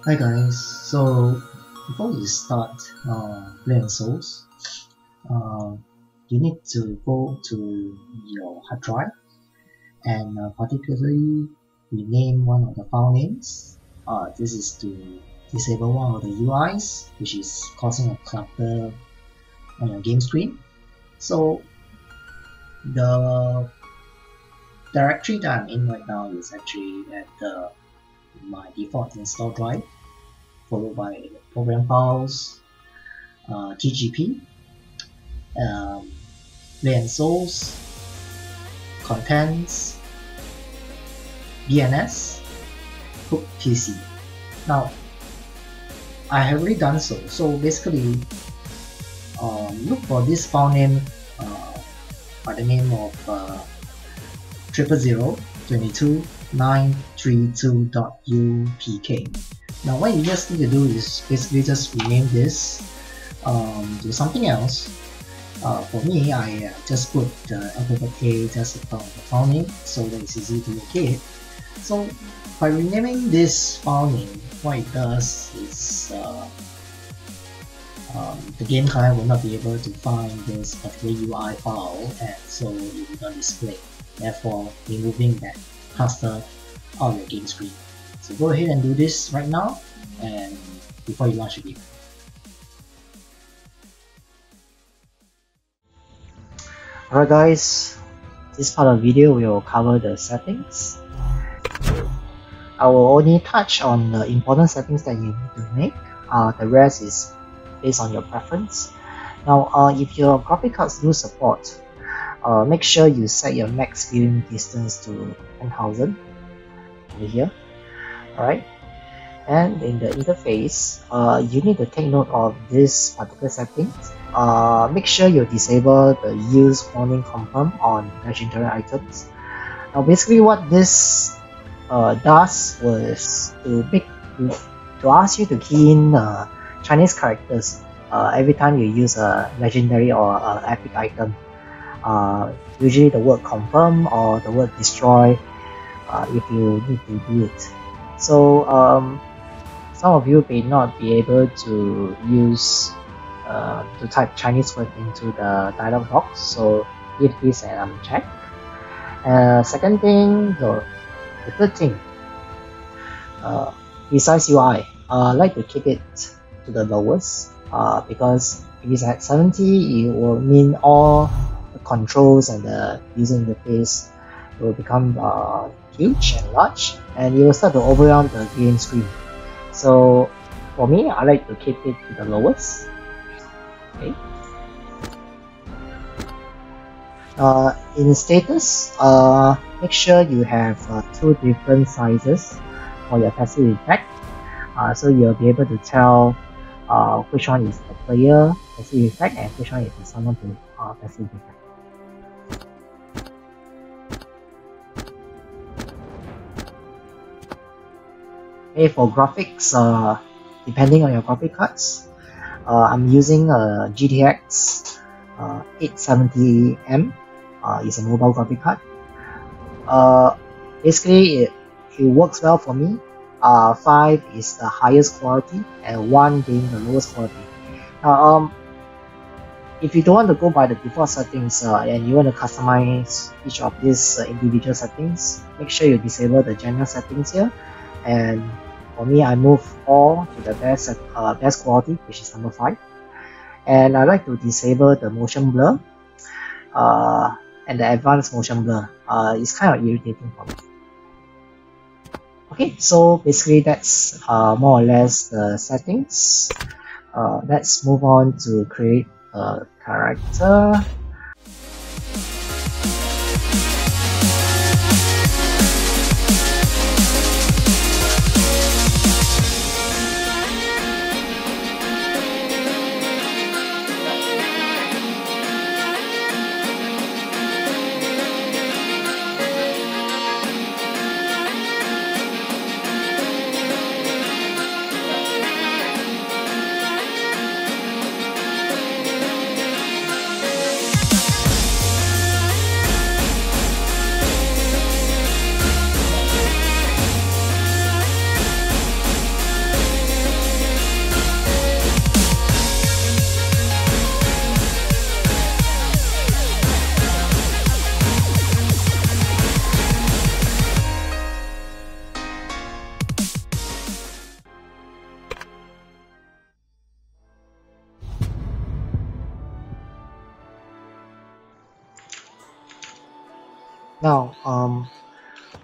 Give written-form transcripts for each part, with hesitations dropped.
Hi guys, so before you start Blade&Souls, you need to go to your hard drive and particularly rename one of the file names. This is to disable one of the UIs which is causing a clutter on your game screen. So the directory that I'm in right now is actually at my default install drive, followed by program files, TGP, Blade&Souls, contents, DNS, hook PC. Now, I have already done so. So basically, look for this file name by the name of 00022.932.upk. Now what you just need to do is basically just rename this to something else. For me, I just put the alphabet A just above the file name so that it's easy to locate. So by renaming this file name, what it does is the game client will not be able to find this particular UI file, and so it will not display, therefore removing that cluster out of your game screen. So go ahead and do this right now and before you launch the game. Alright guys, this part of the video will cover the settings. I will only touch on the important settings that you need to make. The rest is based on your preference. Now if your graphic cards do support, make sure you set your max viewing distance to 10,000 over here. Alright, and in the interface, you need to take note of this particular settings. Make sure you disable the use warning confirm on legendary items. Now basically what this does was to ask you to key in Chinese characters every time you use a legendary or epic item. Usually the word confirm or the word destroy if you need to do it. So some of you may not be able to use to type Chinese word into the dialog box, so give this an uncheck. Second thing, the third thing, besides UI, I like to keep it to the lowest because if it's at 70, it will mean all the controls and the user interface will become huge and large, and it will start to overwhelm the game screen. So for me, I like to keep it to the lowest. Okay. In status, make sure you have two different sizes for your passive effect, so you'll be able to tell which one is the player passive effect and which one is the someone passive effect. Okay, for graphics, depending on your graphic cards, I'm using a GTX 870M. It's a mobile graphic card. Basically, it works well for me. 5 is the highest quality and 1 being the lowest quality. Now, if you don't want to go by the default settings and you want to customize each of these individual settings, make sure you disable the general settings here. And for me, I move all to the best quality, which is number 5. And I like to disable the motion blur and the advanced motion blur. It's kind of irritating for me. Okay, so basically that's more or less the settings. Let's move on to create a character. Now,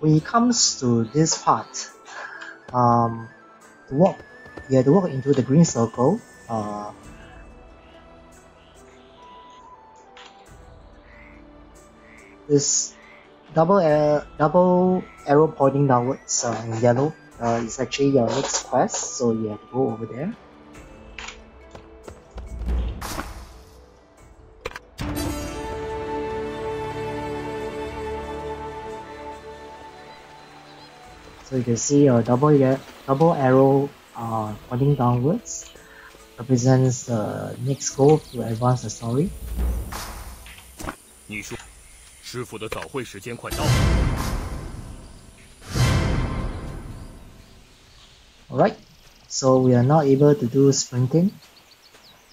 when it comes to this part, to walk, you have to walk into the green circle. This double arrow pointing downwards in yellow is actually your next quest, so you have to go over there. So you can see your double arrow pointing downwards represents the next goal to advance the story. 你说，师傅的早会时间快到了。Alright, so we are now able to do sprinting.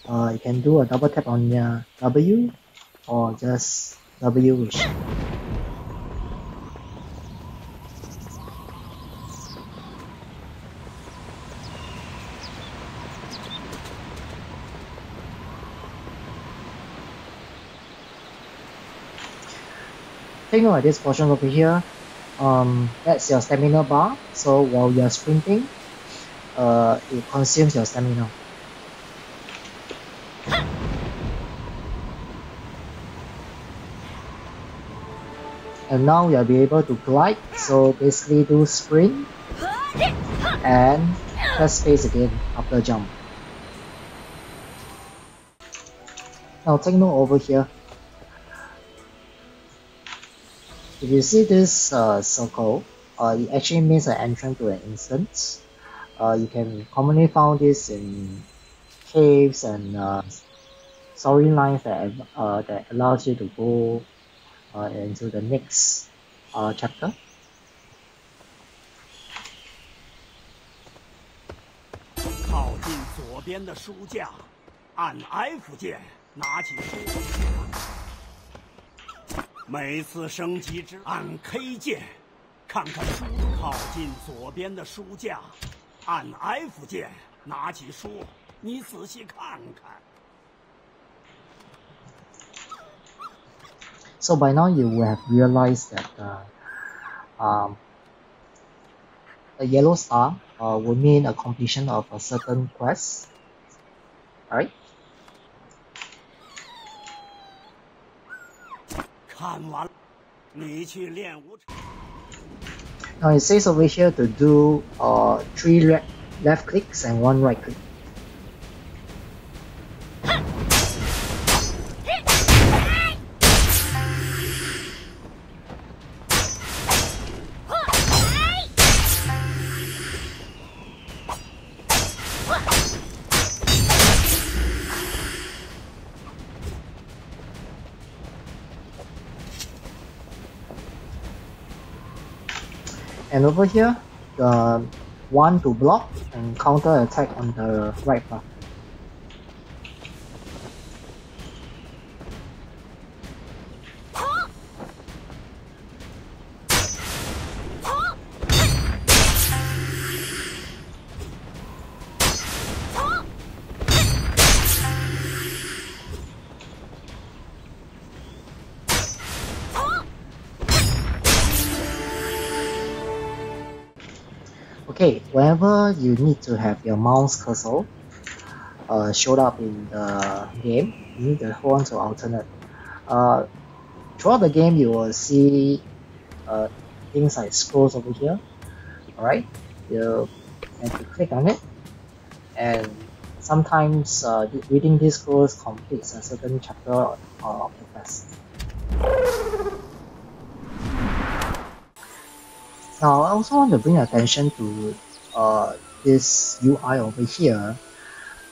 You can do a double tap on your W or just W with shift. Take note of this portion over here. That's your stamina bar. So while you are sprinting, it consumes your stamina. And now you'll be able to glide. So basically do sprint and press space again after jump. Now take note over here. If you see this circle, it actually means an entrance to an instance. You can commonly find this in caves and storylines that allows you to go into the next chapter. 靠近左边的书架，按 F 键拿起书。每次升级之按 K 键，看看书。靠近左边的书架，按 F 键拿起书，你仔细看看。 So by now you will have realized that the yellow star will mean a completion of a certain quest. Alright? 看完，你去练武场。 Now it says over here to do 3 left clicks and 1 right click. And over here, the 1 to block and counter attack on the right part. Okay, whenever you need to have your mouse cursor showed up in the game, you need to hold on to alternate. Throughout the game, you will see things like scrolls over here. Alright, you have to click on it, and sometimes reading these scrolls completes a certain chapter of the quest. Now, I also want to bring attention to this UI over here.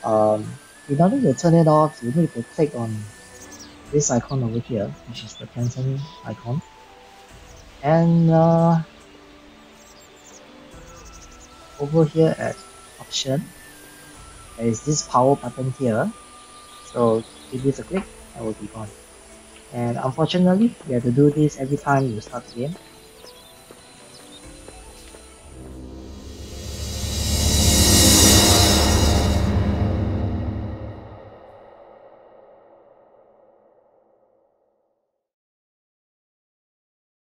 In order to turn it off, you need to click on this icon over here, which is the pencil icon. And over here at option, there is this power button here. So give this a click, and it will be gone. And unfortunately, you have to do this every time you start the game.